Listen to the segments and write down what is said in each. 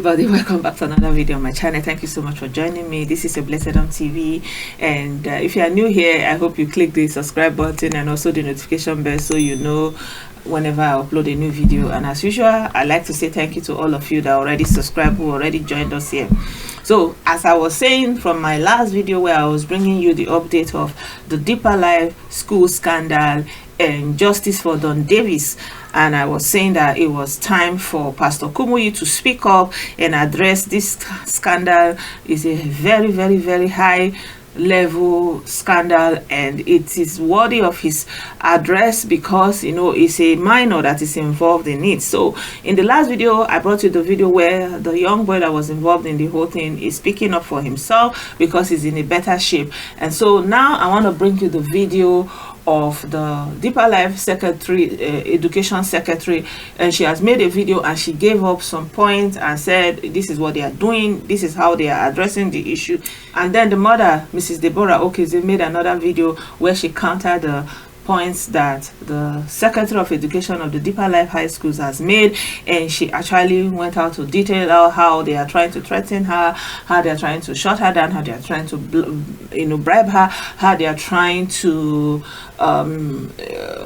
everybody, welcome back to another video on my channel. Thank you so much for joining me. This is a Blessedom TV, and if you are new here, I hope you click the subscribe button and also the notification bell so you know whenever I upload a new video. And as usual, I like to say thank you to all of you that already subscribed, who already joined us here. So as I was saying from my last video where I was bringing you the update of the Deeper Life school scandal and justice for Don Davis, and I was saying that it was time for Pastor Kumuyi to speak up and address this scandal. It's a very, very, very high level scandal, and it is worthy of his address because, you know, it's a minor that is involved in it. So in the last video, I brought you the video where the young boy that was involved in the whole thing is speaking up for himself because he's in a better shape. And so now I want to bring you the video of the Deeper Life secretary, education secretary, and she has made a video and she gave up some points and said this is what they are doing, this is how they are addressing the issue. And then the mother, Mrs. Deborah Okeze, made another video where she countered the points that the Secretary of Education of the Deeper Life High Schools has made, and she actually went out to detail out how they are trying to threaten her, how they are trying to shut her down, how they are trying to bribe her, how they are trying to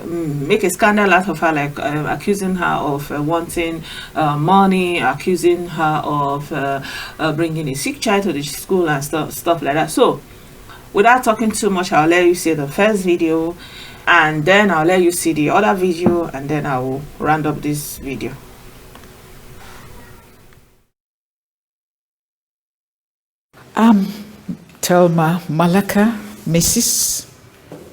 make a scandal out of her, like accusing her of wanting money, accusing her of bringing a sick child to the school and stuff like that. So without talking too much, I'll let you see the first video, and then I'll let you see the other video, and then I will round up this video. I'm Thelma Malaka, Mrs.,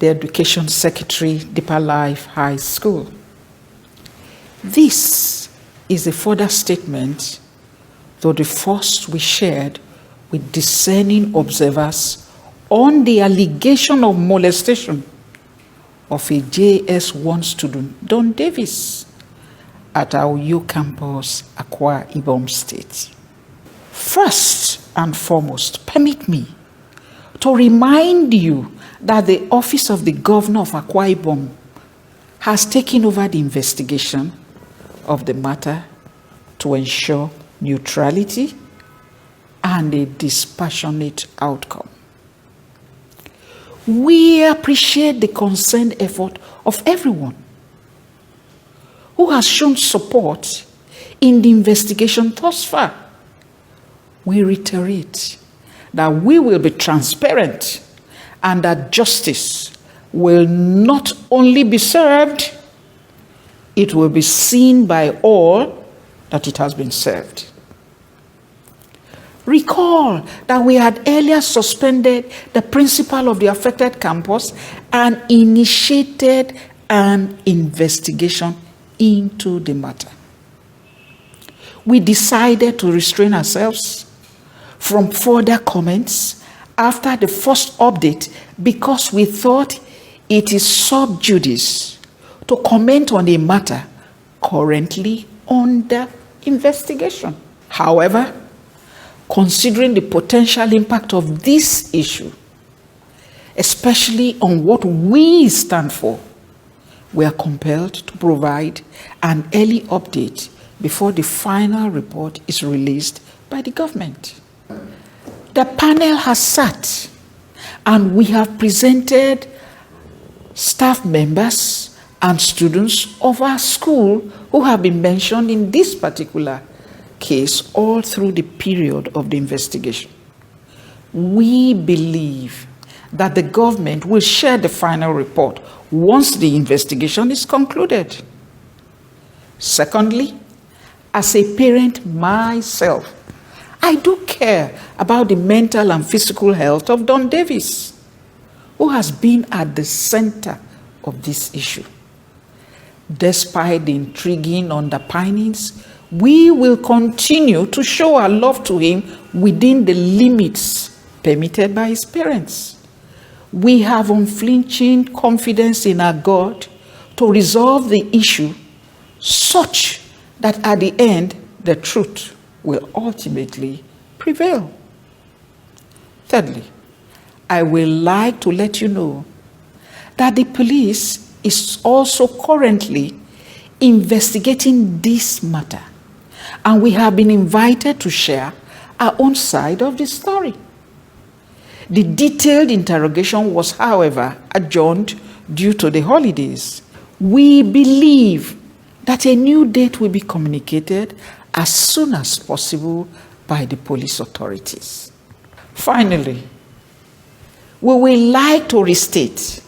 the Education Secretary, Deeper Life High School. This is a further statement, though the first we shared with discerning observers on the allegation of molestation of a JS1 student, Don Davis, at our U campus, Akwa Ibom State. First and foremost, permit me to remind you that the Office of the Governor of Akwa Ibom has taken over the investigation of the matter to ensure neutrality and a dispassionate outcome. We appreciate the concerned effort of everyone who has shown support in the investigation thus far. We reiterate that we will be transparent and that justice will not only be served, it will be seen by all that it has been served. Recall that we had earlier suspended the principal of the affected campus and initiated an investigation into the matter. We decided to restrain ourselves from further comments after the first update because we thought it is sub judice to comment on a matter currently under investigation. However, considering the potential impact of this issue, especially on what we stand for, we are compelled to provide an early update before the final report is released by the government. The panel has sat and we have presented staff members and students of our school who have been mentioned in this particular case all through the period of the investigation. We believe that the government will share the final report once the investigation is concluded. Secondly, as a parent myself, I do care about the mental and physical health of Don Davis, who has been at the center of this issue. Despite the intriguing underpinnings, we will continue to show our love to him within the limits permitted by his parents. We have unflinching confidence in our God to resolve the issue such that at the end, the truth will ultimately prevail. Thirdly, I will like to let you know that the police is also currently investigating this matter and we have been invited to share our own side of the story. The detailed interrogation was, however, adjourned due to the holidays. We believe that a new date will be communicated as soon as possible by the police authorities. Finally, we would like to restate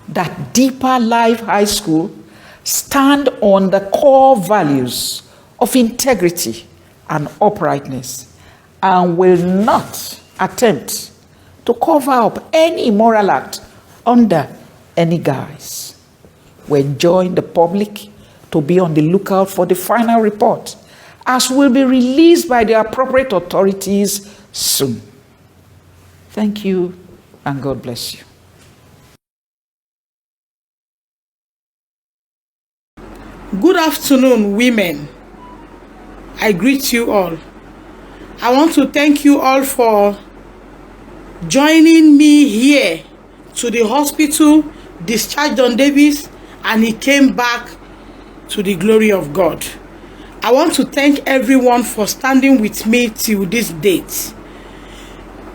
that Deeper Life High School stand on the core values of integrity and uprightness and will not attempt to cover up any immoral act under any guise. We enjoin the public to be on the lookout for the final report, as will be released by the appropriate authorities soon. Thank you, and God bless you. Good afternoon, women. I greet you all. I want to thank you all for joining me here to the hospital, discharged Don Davis, and he came back to the glory of God. I want to thank everyone for standing with me till this date.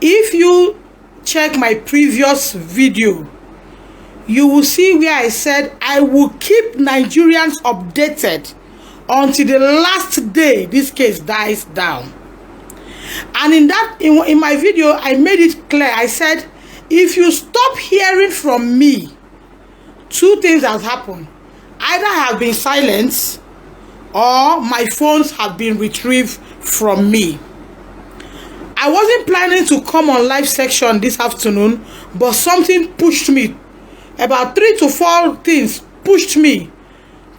If you check my previous video, you will see where I said I will keep Nigerians updated until the last day this case dies down. And in my video, I made it clear. I said, if you stop hearing from me, two things have happened. Either I have been silenced or my phones have been retrieved from me. I wasn't planning to come on live section this afternoon, but something pushed me. About 3 to 4 things pushed me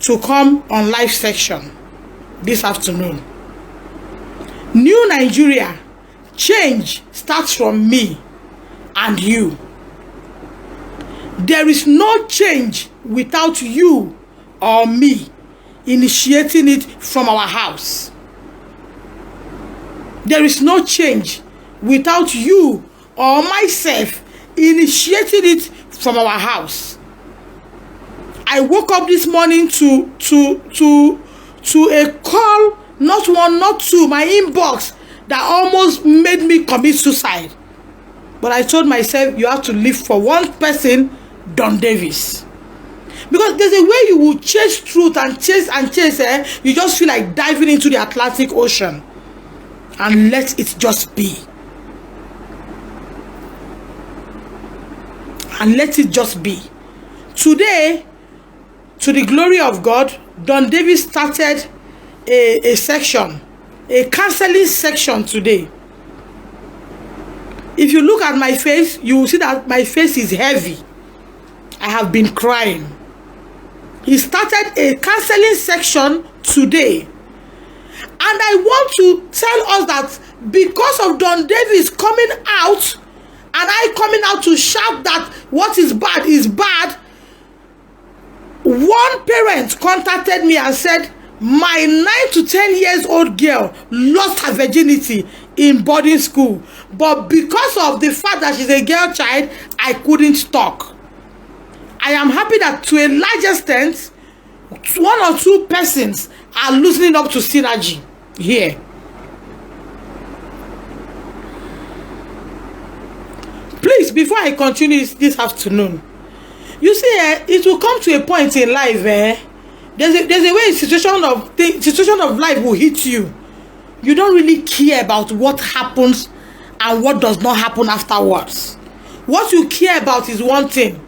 to come on live section this afternoon. New Nigeria, change starts from me and you. There is no change without you or me initiating it from our house. There is no change without you or myself initiating it from our house. I woke up this morning to a call, not one, not two, my inbox that almost made me commit suicide. But I told myself, you have to live for one person, Don Davis. Because there's a way you will chase truth and chase, you just feel like diving into the Atlantic Ocean. And let it just be. And let it just be. Today, to the glory of God, Don Davis started a section, a counseling section today. If you look at my face, you will see that my face is heavy. I have been crying. He started a counseling section today. And I want to tell us that because of Don Davis coming out, and I coming out to shout that what is bad, one parent contacted me and said, my 9 to 10 years old girl lost her virginity in boarding school. But because of the fact that she's a girl child, I couldn't talk. I am happy that to a large extent, 1 or 2 persons are loosening up to synergy here. Please, before I continue this afternoon, you see, it will come to a point in life, there's a way situation of life will hit you. You don't really care about what happens and what does not happen afterwards. What you care about is one thing,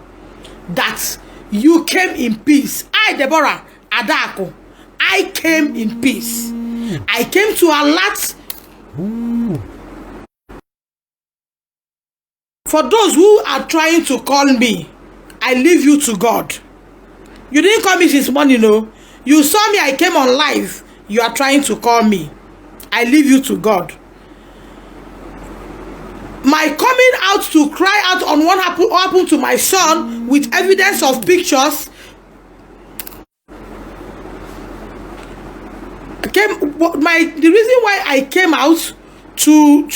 that you came in peace. I, Deborah Adako, I came in peace. I came to alert. For those who are trying to call me, I leave you to God. You didn't call me since morning, no. You saw me, I came on live. You are trying to call me. I leave you to God. My coming out to cry out on what happened to my son with evidence of pictures the reason why I came out to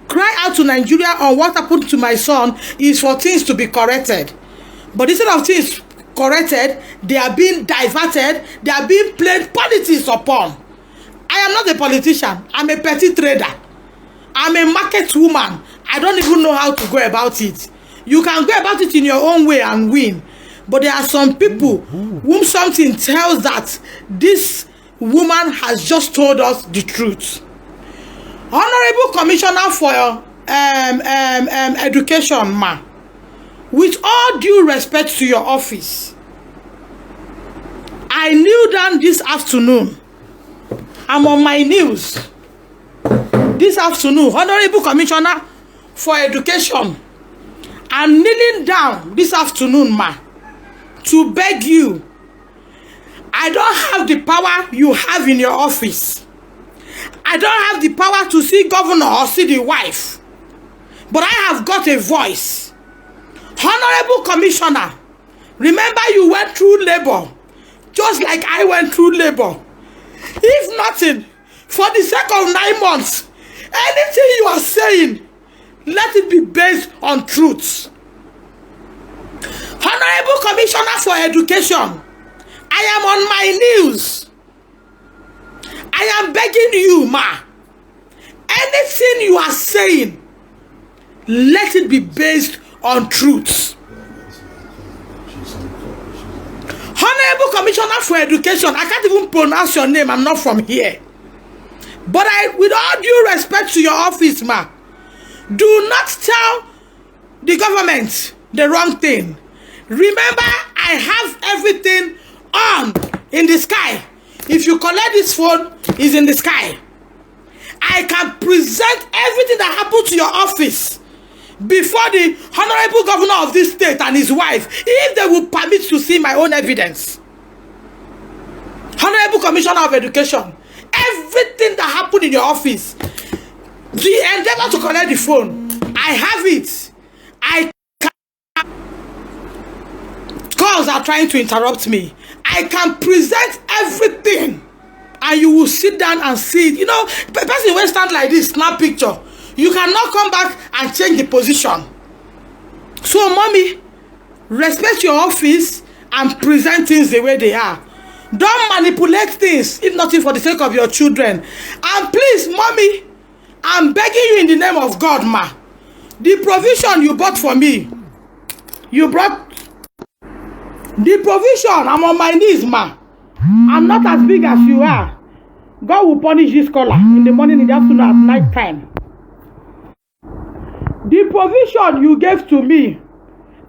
cry out to Nigeria on what happened to my son is for things to be corrected. But instead of things corrected, they are being diverted, they are being played politics upon. I am not a politician. I'm a petty trader. I'm a market woman. I don't even know how to go about it. You can go about it in your own way and win. But there are some people whom something tells that this woman has just told us the truth. Honorable Commissioner for Education, ma, with all due respect to your office, I kneel down this afternoon. I'm on my knees this afternoon. Honorable Commissioner for Education, I'm kneeling down this afternoon, ma, to beg you. I don't have the power you have in your office. I don't have the power to see governor or see the wife. But I have got a voice. Honorable Commissioner, remember you went through labor just like I went through labor. If nothing, for the sake of 9 months, anything you are saying, let it be based on truth. Honorable Commissioner for Education, I am on my knees. I am begging you, ma. Anything you are saying, let it be based on truth. Honorable Commissioner for Education, I can't even pronounce your name. I'm not from here. But with all due respect to your office, ma, do not tell the government the wrong thing. Remember, I have everything on in the sky. If you collect this phone, it's in the sky. I can present everything that happened to your office before the honorable governor of this state and his wife, if they will permit to see my own evidence. Honorable Commissioner of Education, everything that happened in your office, the endeavor to collect the phone, I have it. Calls are trying to interrupt me. I can present everything and you will sit down and see it. You know, the person will stand like this, snap picture. You cannot come back and change the position. So, mommy, respect your office and present things the way they are. Don't manipulate things, if nothing for the sake of your children. And please, mommy, I'm begging you in the name of God, ma. The provision you bought for me, you brought the provision. I'm on my knees, ma. I'm not as big as you are. God will punish this caller in the morning, in the afternoon, at night time. The provision you gave to me,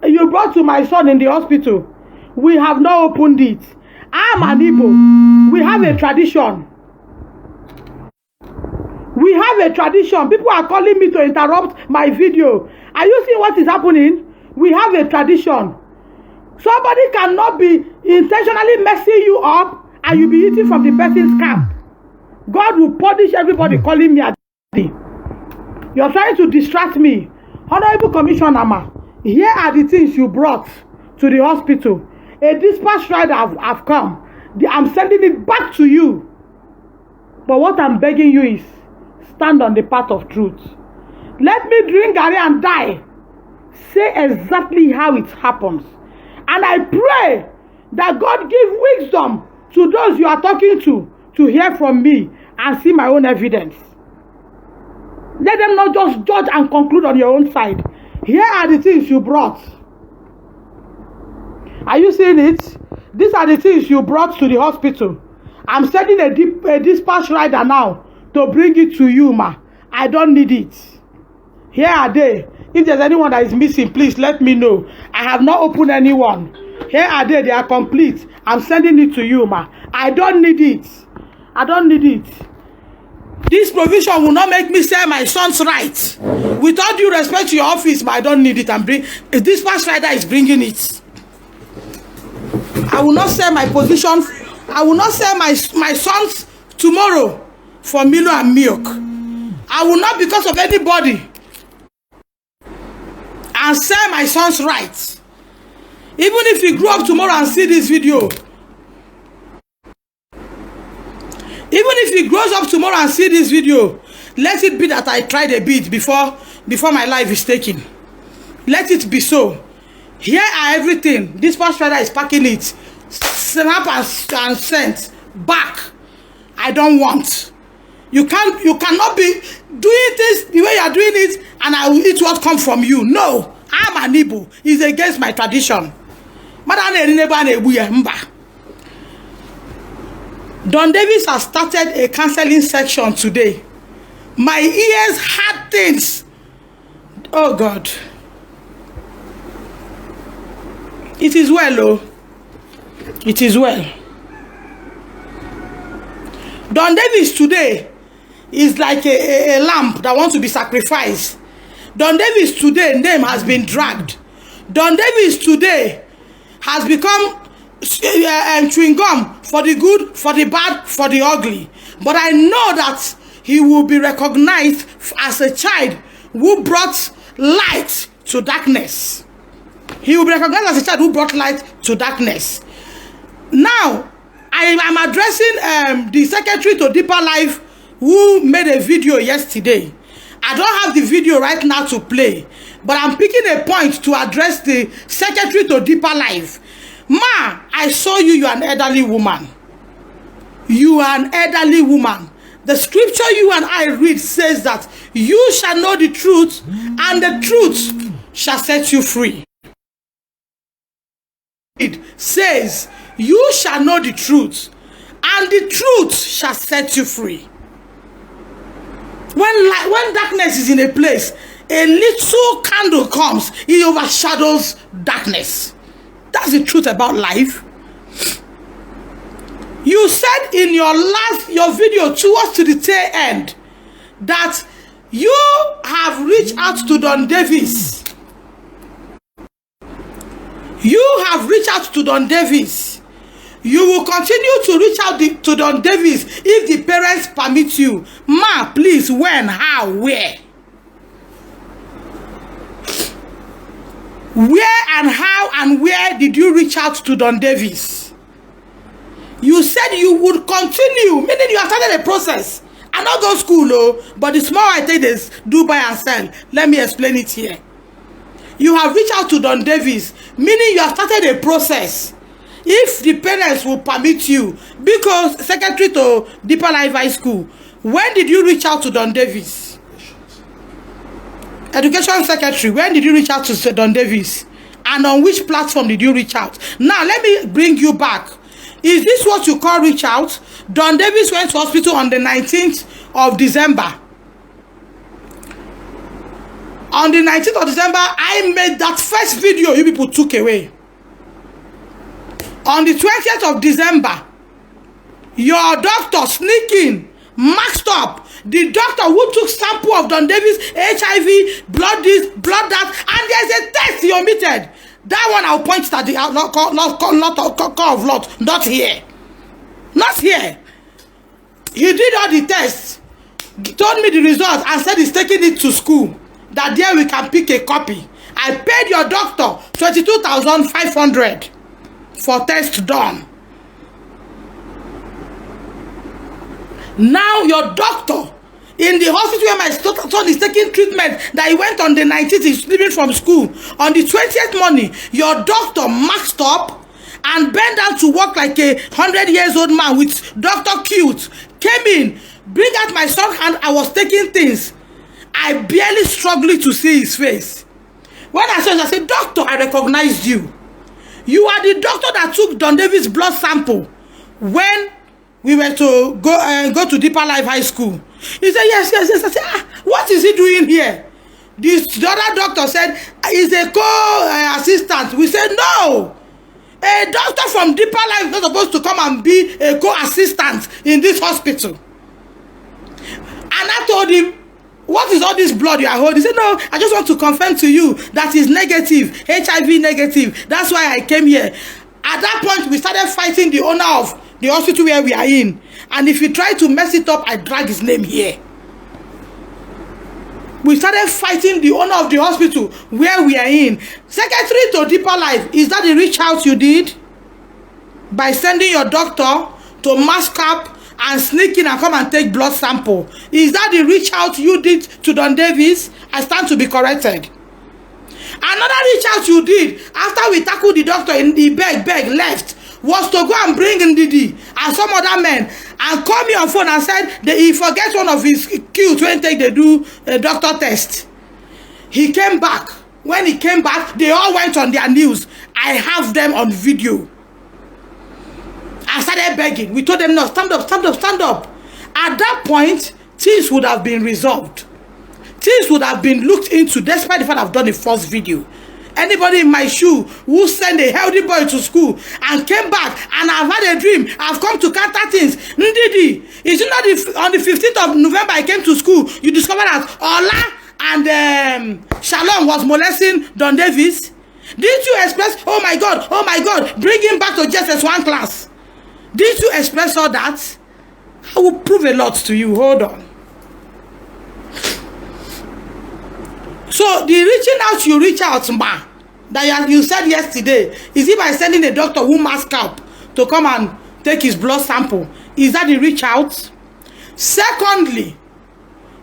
you brought to my son in the hospital, we have not opened it. I'm an Igbo. We have a tradition. We have a tradition. People are calling me to interrupt my video. Are you seeing what is happening? We have a tradition. Somebody cannot be intentionally messing you up and you be eating from the person's camp. God will punish everybody calling me a daddy. You're trying to distract me. Honorable Commissioner, ma, here are the things you brought to the hospital. A dispatch rider have come. I'm sending it back to you. But what I'm begging you is, stand on the path of truth. Let me drink garri and die. Say exactly how it happens. And I pray that God give wisdom to those you are talking to hear from me and see my own evidence. Let them not just judge and conclude on your own side. Here are the things you brought. Are you seeing it? These are the things you brought to the hospital. I'm sending a dispatch rider now to bring it to you, ma. I don't need it. Here are they. If there's anyone that is missing, please let me know. I have not opened anyone. Here are they. They are complete. I'm sending it to you, ma. I don't need it. I don't need it. This provision will not make me sell my son's rights. With all due respect to your office, ma, I don't need it. If this dispatch rider is bringing it, I will not sell my position. I will not sell my sons tomorrow for Milo and milk. I will not, because of anybody, and sell my son's rights. Even if he grew up tomorrow and see this video, even if he grows up tomorrow and see this video, let it be that I tried a bit before my life is taken. Let it be so. Here are everything. This dispatch rider is packing it. Snap and sent back. I don't want. You cannot be doing this the way you are doing it, and I will eat what comes from you. No, I'm an Igbo. It's against my tradition. Don Davis has started a counseling section today. My ears heard things. Oh God. It is well, oh. It is well. Don Davis today is like a lamb that wants to be sacrificed. Don Davis today name has been dragged. Don Davis today has become chewing gum for the good, for the bad, for the ugly. But I know that he will be recognized as a child who brought light to darkness. He will be recognized as a child who brought light to darkness. Now, I am addressing the secretary to Deeper Life who made a video yesterday. I don't have the video right now to play, but I'm picking a point to address the secretary to Deeper Life. Ma, I saw you, you're an elderly woman. You are an elderly woman. The scripture you and I read says that you shall know the truth, and the truth shall set you free. It says, you shall know the truth, and the truth shall set you free. When darkness is in a place, a little candle comes, it overshadows darkness. That's the truth about life. You said in your video towards to the tail end that you have reached out to Don Davis. You have reached out to Don Davis. You will continue to reach out to Don Davis if the parents permit you. Ma, please, when, how, where? Where and how and where did you reach out to Don Davis? You said you would continue, meaning you have started a process. I not go school, oh, but the small I take is do buy and sell. Let me explain it here. You have reached out to Don Davis, meaning you have started a process. If the parents will permit you, because secretary to Deeper Life High School, when did you reach out to Don Davis? Education secretary, when did you reach out to Don Davis? And on which platform did you reach out? Now, let me bring you back. Is this what you call reach out? Don Davis went to hospital on the 19th of December. On the 19th of December, I made that first video you people took away. On the 20th of December, your doctor sneaking, maxed up. The doctor who took sample of Don Davis, HIV, blood this, blood that, and there's a test he omitted. That one I'll point at the call of lot, not here. Not here. He did all the tests, told me the results, and said he's taking it to school. That there we can pick a copy. I paid your doctor 22,500 for test done. Now your doctor in the hospital where my son is taking treatment that he went on the 19th, he's leaving from school. On the 20th morning, your doctor maxed up and bent down to work like a 100-year-old man with Dr. Cute. Came in, bring out my son's hand. I was taking things. I barely struggled to see his face. When I saw him, I said, doctor, I recognized you. You are the doctor that took Don Davis' blood sample when we were to go to Deeper Life High School. He said, yes. I said, what is he doing here? The other doctor said, he's a co-assistant. We said, no. A doctor from Deeper Life is not supposed to come and be a co-assistant in this hospital. And I told him, what is all this blood you are holding? He said, no, I just want to confirm to you that is negative, HIV negative. That's why I came here. At that point, we started fighting the owner of the hospital where we are in. And if you try to mess it up, I drag his name here. We started fighting the owner of the hospital where we are in. Secretary to Deeper Life, is that the reach out you did? By sending your doctor to mask up and sneak in and come and take blood sample. Is that the reach out you did to Don Davis? I stand to be corrected. Another reach out you did after we tackled the doctor in the beg left was to go and bring Ndidi and some other men and called me on phone and said that he forgets one of his queues when they do a doctor test. He came back. When he came back, they all went on their news. I have them on video. I started begging. We told them, no, stand up, stand up, stand up. At that point, things would have been resolved. Things would have been looked into, despite the fact I've done a false video. Anybody in my shoe who sent a healthy boy to school and came back and I've had a dream, I've come to counter things. Ndidi, is it not on the 15th of November I came to school, you discovered that Ola and Shalom was molesting Don Davis? Didn't you express, oh my God, bring him back to JSS1 class? Didn't you express all that? I will prove a lot to you. Hold on. So the reaching out, you reach out, ma, that you said yesterday, is it by sending a doctor who mask up to come and take his blood sample? Is that the reach out? Secondly,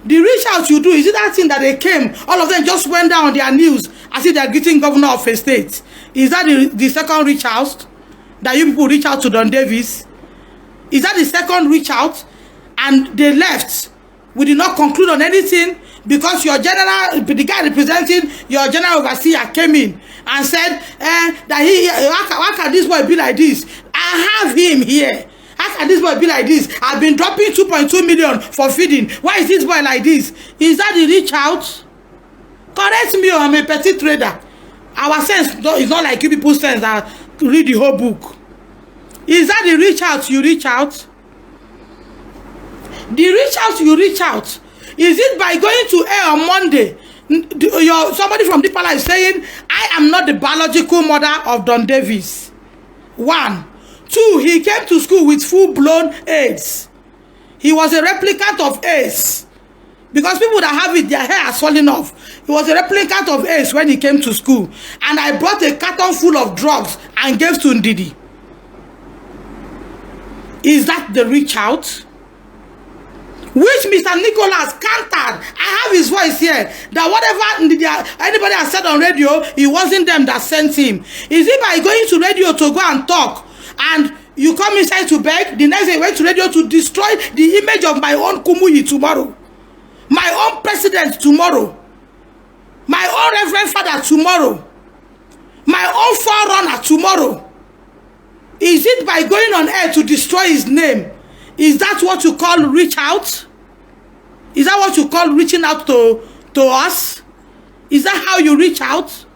the reach out you do, is it that thing that they came, all of them just went down on their news as if they're greeting governor of a state? Is that the second reach out? That you people reach out to Don Davis? Is that the second reach out? And they left. We did not conclude on anything because your general, the guy representing your general overseer came in and said that how can this boy be like this? I have him here. How can this boy be like this? I've been dropping 2.2 million for feeding. Why is this boy like this? Is that the reach out? Correct me, I'm a petty trader. Our sense is not like you people's sense that read the whole book. Is that the reach out you reach out? The reach out you reach out, is it by going to air on Monday? Somebody from Deep Life is saying, I am not the biological mother of Don Davis. 1. 2, he came to school with full-blown AIDS. He was a replicant of AIDS. Because people that have it, their hair has fallen off. He was a replicant of AIDS when he came to school. And I brought a carton full of drugs and gave to Ndidi. Is that the reach out? Which Mr. Nicholas countered. I have his voice here. That whatever anybody has said on radio, it wasn't them that sent him. Is it by going to radio to go and talk, and you come inside to beg, the next day you went to radio to destroy the image of my own Kumuyi tomorrow, my own president tomorrow, my own reverend father tomorrow, my own forerunner tomorrow? Is it by going on air to destroy his name? Is that what you call reach out? Is that what you call reaching out to us? Is that how you reach out?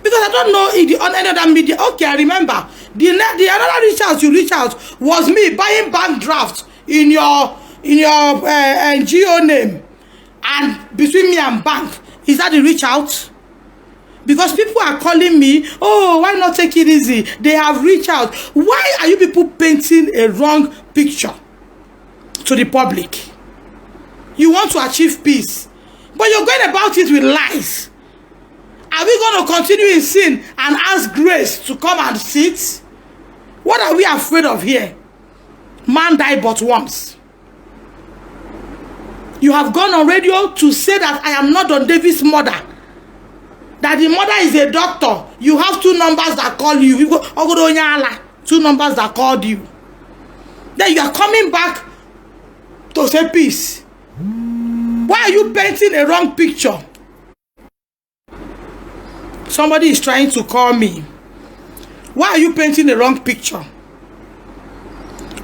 Because I don't know on any other media. Okay, I remember. The another reach out you reach out was me buying bank draft in your NGO name and between me and bank. Is that the reach out? Because people are calling me, oh, why not take it easy? They have reached out. Why are you people painting a wrong picture to the public? You want to achieve peace, but you're going about it with lies. Are we going to continue in sin and ask grace to come and sit? What are we afraid of here? Man died but once. You have gone on radio to say that I am not Don Davis' mother. That the mother is a doctor. You have 2 numbers that call you. You go, 2 numbers that called you. Then you are coming back to say peace. Why are you painting a wrong picture? Somebody is trying to call me. Why are you painting a wrong picture?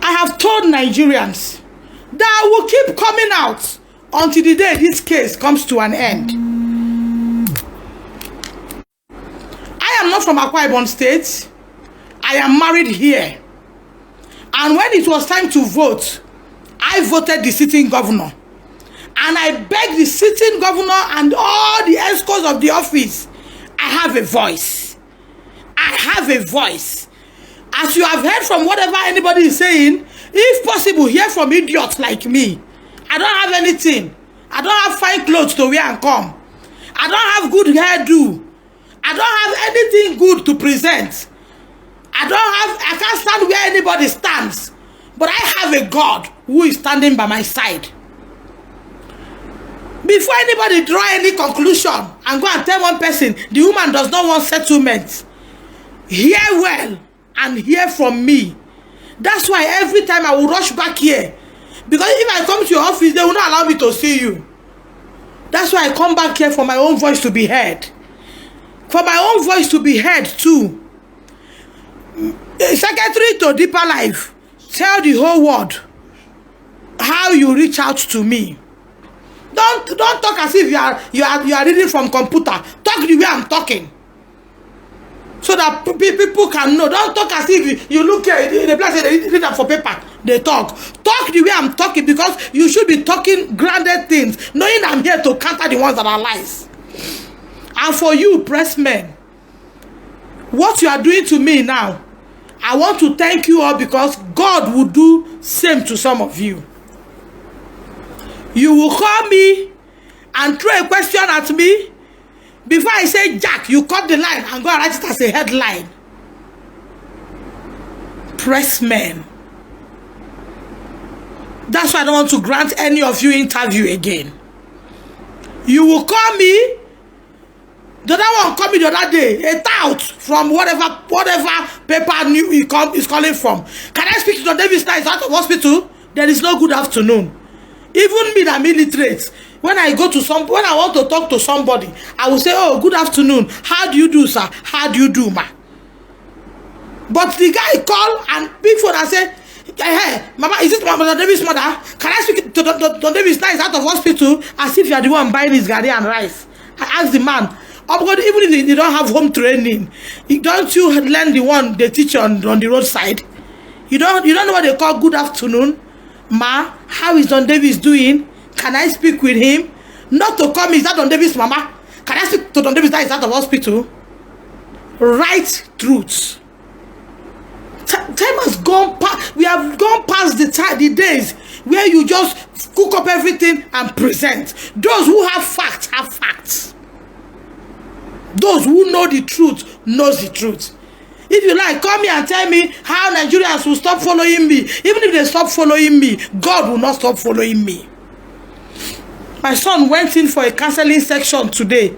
I have told Nigerians that I will keep coming out until the day this case comes to an end. I am not from Akwa Ibom State. I am married here. And when it was time to vote, I voted the sitting governor. And I begged the sitting governor and all the escorts of the office, I have a voice. I have a voice. As you have heard from whatever anybody is saying, if possible, hear from idiots like me. I don't have anything. I don't have fine clothes to wear and come. I don't have good hairdo. I don't have anything good to present. I can't stand where anybody stands. But I have a God who is standing by my side. Before anybody draw any conclusion and go and tell one person the woman does not want settlement, hear well and hear from me That's why every time I will rush back here. Because if I come to your office, they will not allow me to see you. That's why I come back here for my own voice to be heard. For my own voice to be heard too. Secretary to Deeper Life, tell the whole world how you reach out to me. Don't talk as if you are reading from computer. Talk the way I'm talking, so that people can know. Don't talk as if you look here in the place they read that for paper. They talk the way I'm talking, because you should be talking grounded things, knowing I'm here to counter the ones that are lies. And for you, pressmen, what you are doing to me now, I want to thank you all, because God will do same to some of you. You will call me and throw a question at me. Before I say Jack, you cut the line and go and write it as a headline. Pressmen. That's why I don't want to grant any of you interview again. You will call me. The other one called me the other day, a tout from whatever paper is calling from. Can I speak to John Davis now? He's out of hospital. There is no good afternoon. Even me that illiterate, when I want to talk to somebody, I will say, oh, good afternoon. How do you do, sir? How do you do, ma? But the guy called and big phone and say, hey, Mama, is this Mama Don Davis' mother? Can I speak to Don Davis now? He's out of hospital, as if you are the one buying his garri and rice. I asked the man, oh God, even if they don't have home training, don't you learn the one they teach on the roadside? You don't know what they call good afternoon? Ma, how is Don Davis doing? Can I speak with him? Not to call me, is that Don Davis' mama? Can I speak to Don Davis that is out of hospital? Right truth. Time has gone past. We have gone past the days where you just cook up everything and present. Those who have facts have facts. Those who know the truth knows the truth. If you like, call me and tell me how Nigerians will stop following me. Even if they stop following me, God will not stop following me. My son went in for a counseling section today.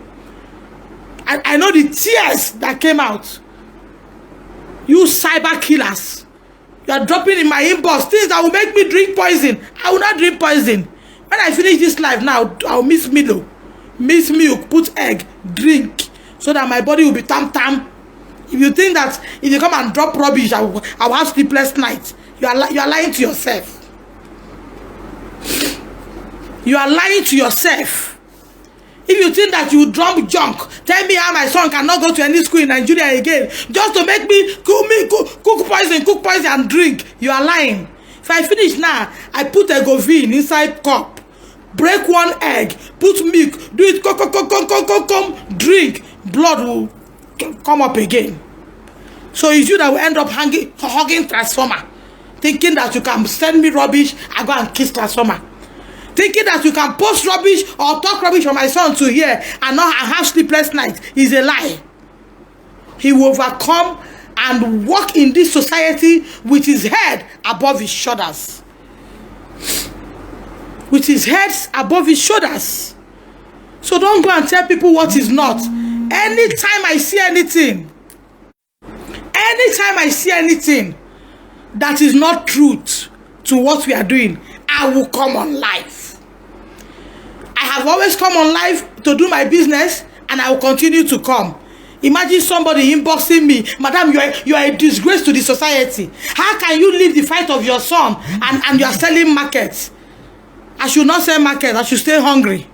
I know the tears that came out. You cyber killers. You are dropping in my inbox things that will make me drink poison. I will not drink poison. When I finish this life now, I'll miss Milo. Miss milk, put egg, drink, so that my body will be tam-tam. If you think that if you come and drop rubbish, I will have sleepless nights, you are lying to yourself. You are lying to yourself. If you think that you drop junk, tell me how my son cannot go to any school in Nigeria again, just to make me cook poison and drink. You are lying. If I finish now, I put a govine inside cup, break one egg, put milk, do it, come, drink. Blood will come up again. So it's you that will end up hugging transformer, thinking that you can send me rubbish, I go and kiss transformer. Thinking that you can post rubbish or talk rubbish for my son to hear and not have sleepless nights is a lie. He will overcome and walk in this society with his head above his shoulders. With his head above his shoulders. So don't go and tell people what is not. Anytime I see anything that is not truth to what we are doing, I will come on live. I have always come on live to do my business, and I will continue to come. Imagine somebody inboxing me, Madam, you are a disgrace to the society. How can you leave the fight of your son and you are selling markets? I should not sell markets. I should stay hungry.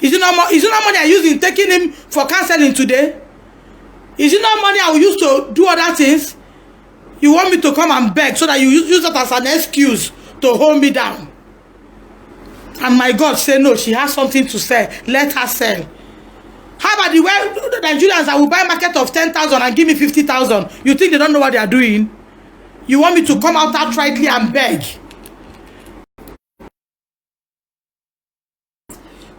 Is it not money I use in taking him for counseling today? Is it not money I will use to do other things? You want me to come and beg so that you use that as an excuse to hold me down? And my God say no, she has something to sell. Let her sell. How about the Nigerians that will buy a market of 10,000 and give me 50,000? You think they don't know what they are doing? You want me to come out outrightly and beg?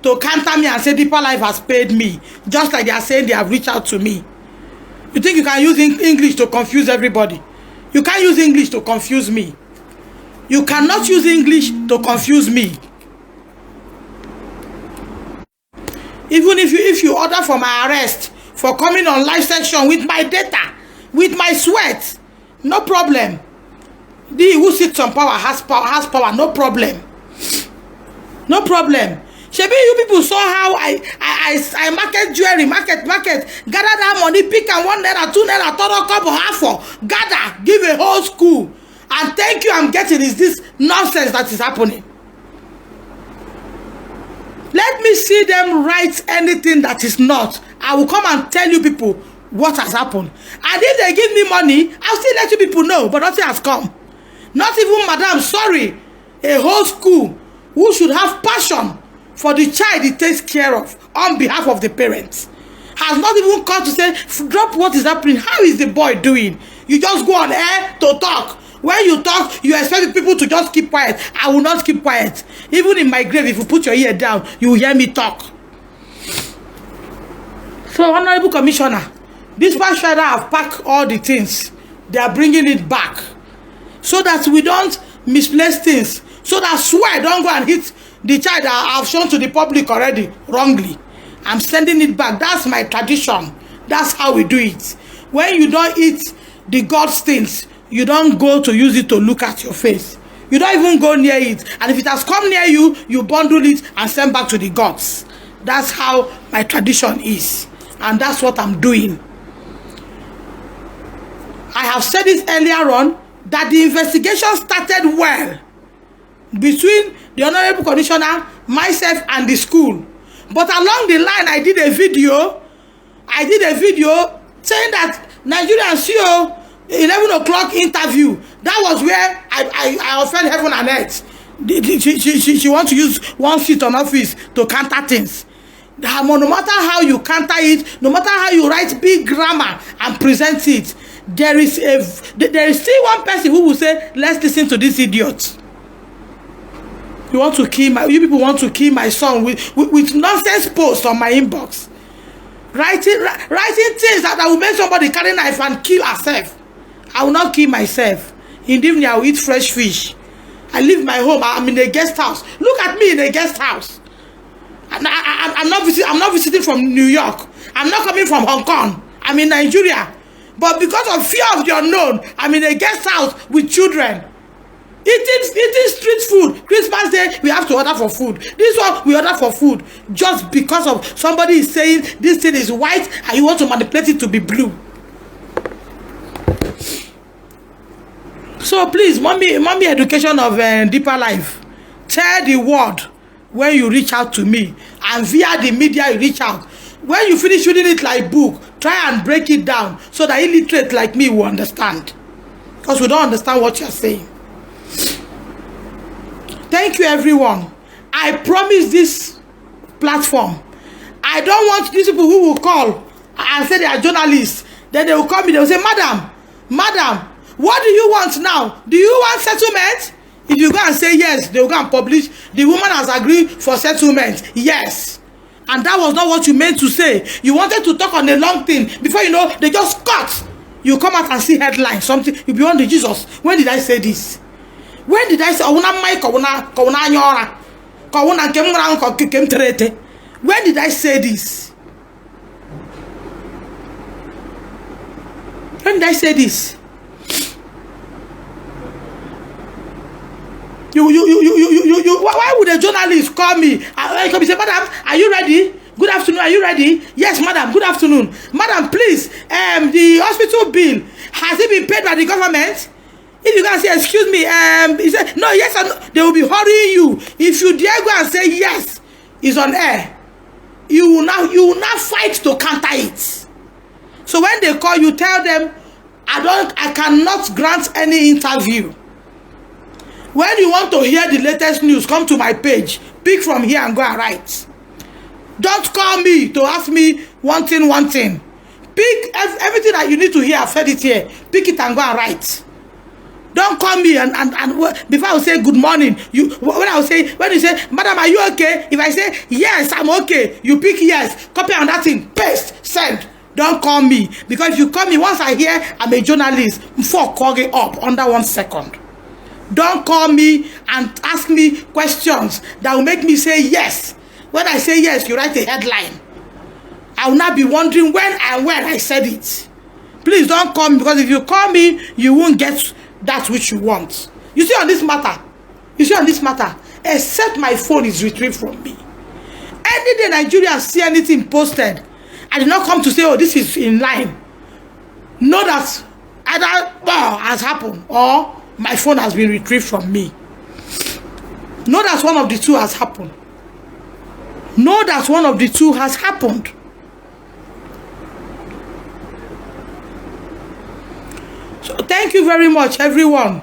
To counter me and say Deeper Life has paid me, just like they are saying they have reached out to me. You think you can use English to confuse everybody? You can't use English to confuse me. You cannot use English to confuse me. Even if you order for my arrest for coming on live section with my data, with my sweat, no problem. The who sits on power has power, no problem. No problem. Shebi, you people saw how I market jewelry, market, gather that money, pick and 1 naira, 2 naira, total couple, half for, gather, give a whole school. And thank you, I'm getting is this nonsense that is happening. Let me see them write anything that is not. I will come and tell you people what has happened. And if they give me money, I'll still let you people know, but nothing has come. Not even, madam, sorry, a whole school who should have passion for the child it takes care of on behalf of the parents has not even called to say, drop what is happening. How is the boy doing? You just go on air to talk. When you talk, you expect people to just keep quiet. I will not keep quiet. Even in my grave, if you put your ear down, you will hear me talk. So, Honorable Commissioner, this past Friday have packed all the things. They are bringing it back so that we don't misplace things. So that swear don't go and hit the child that I've shown to the public already wrongly. I'm sending it back. That's my tradition. That's how we do it. When you don't eat the God's things, you don't go to use it to look at your face. You don't even go near it. And if it has come near you, you bundle it and send back to the gods. That's how my tradition is. And that's what I'm doing. I have said this earlier on, that the investigation started well between the Honorable Commissioner, myself, and the school. But along the line, I did a video saying that Nigerian CEO 11 o'clock interview, that was where I offend heaven and earth. She wants to use one seat on office to counter things. No matter how you counter it, no matter how you write big grammar and present it, there is still one person who will say, let's listen to this idiot. You people want to kill my son with nonsense posts on my inbox. Writing things that will make somebody carry knife and kill herself. I will not kill myself. In the evening, I will eat fresh fish. I leave my home. I'm in a guest house. Look at me in a guest house. I'm not visiting from New York. I'm not coming from Hong Kong. I'm in Nigeria. But because of fear of the unknown, I'm in a guest house with children. Eating street food. Christmas Day, we have to order for food. This one, we order for food. Just because of somebody is saying this thing is white and you want to manipulate it to be blue. So please, mommy education of deeper life. Tell the world when you reach out to me, and via the media you reach out. When you finish reading it like book, try and break it down so that illiterate like me will understand. Because we don't understand what you're saying. Thank you, everyone. I promise this platform. I don't want these people who will call and say they are journalists. Then they will call me, they will say, Madam, what do you want now? Do you want settlement? If you go and say yes, they will go and publish. The woman has agreed for settlement. Yes. And that was not what you meant to say. You wanted to talk on a long thing. Before you know, they just cut. You come out and see headlines, something. You be on the Jesus. When did I say this? When did I say, when did I say this? When did I say this? Why would a journalist call me? Come say, Madam, are you ready? Good afternoon, are you ready? Yes, madam, good afternoon. Madam, please, the hospital bill, has it been paid by the government? If you can say, excuse me, he said, no, yes, or no, they will be hurrying you. If you dare go and say yes, it's on air. You will now fight to counter it. So when they call you, tell them, I cannot grant any interview. When you want to hear the latest news, come to my page. Pick from here and go and write. Don't call me to ask me one thing. Pick everything that you need to hear. I've said it here. Pick it and go and write. Don't call me and before I will say good morning, when you say, Madam, are you okay? If I say yes, I'm okay, you pick yes, copy on that thing, paste, send. Don't call me, because if you call me, once I hear I'm a journalist, before calling up under 1 second. Don't call me and ask me questions that will make me say yes. When I say yes, you write a headline. I will not be wondering when I said it. Please don't call me, because if you call me, you won't get that which you want. You see on this matter, except my phone is retrieved from me. Any day Nigerians see anything posted, I did not come to say, oh, this is in line. Know that either has happened or my phone has been retrieved from me. Know that one of the two has happened. Know that one of the two has happened. So thank you very much, everyone.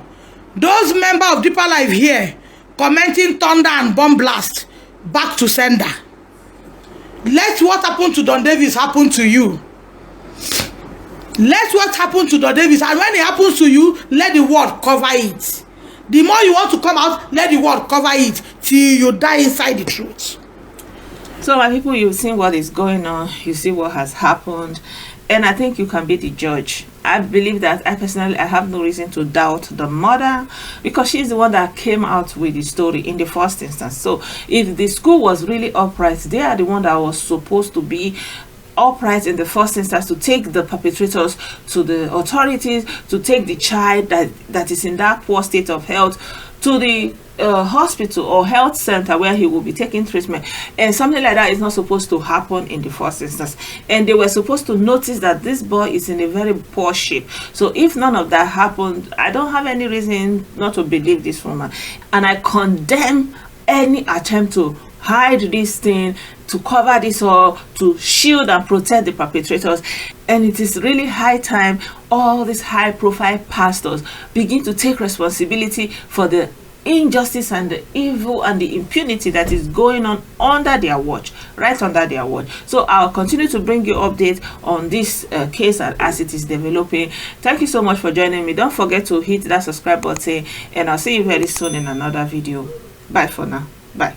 Those members of Deeper Life here commenting thunder and bomb blast, back to sender. Let what happened to Don Davis happen to you. Let what happened to Don Davis, and when it happens to you, let the word cover it. The more you want to come out, let the word cover it till you die inside the truth. So my people, you've seen what is going on, you see what has happened, and I think you can be the judge. I believe that I have no reason to doubt the mother, because she's the one that came out with the story in the first instance. So if the school was really upright, they are the one that was supposed to be upright in the first instance, to take the perpetrators to the authorities, to take the child that is in that poor state of health to the hospital or health center where he will be taking treatment. And something like that is not supposed to happen in the first instance, and they were supposed to notice that this boy is in a very poor shape. So if none of that happened, I don't have any reason not to believe this woman, and I condemn any attempt to hide this thing, to cover this, or to shield and protect the perpetrators. And it is really high time all these high profile pastors begin to take responsibility for the injustice and the evil and the impunity that is going on under their watch, right under their watch. So I'll continue to bring you updates on this case as it is developing. Thank you so much for joining me. Don't forget to hit that subscribe button, and I'll see you very soon in another video. Bye for now. Bye.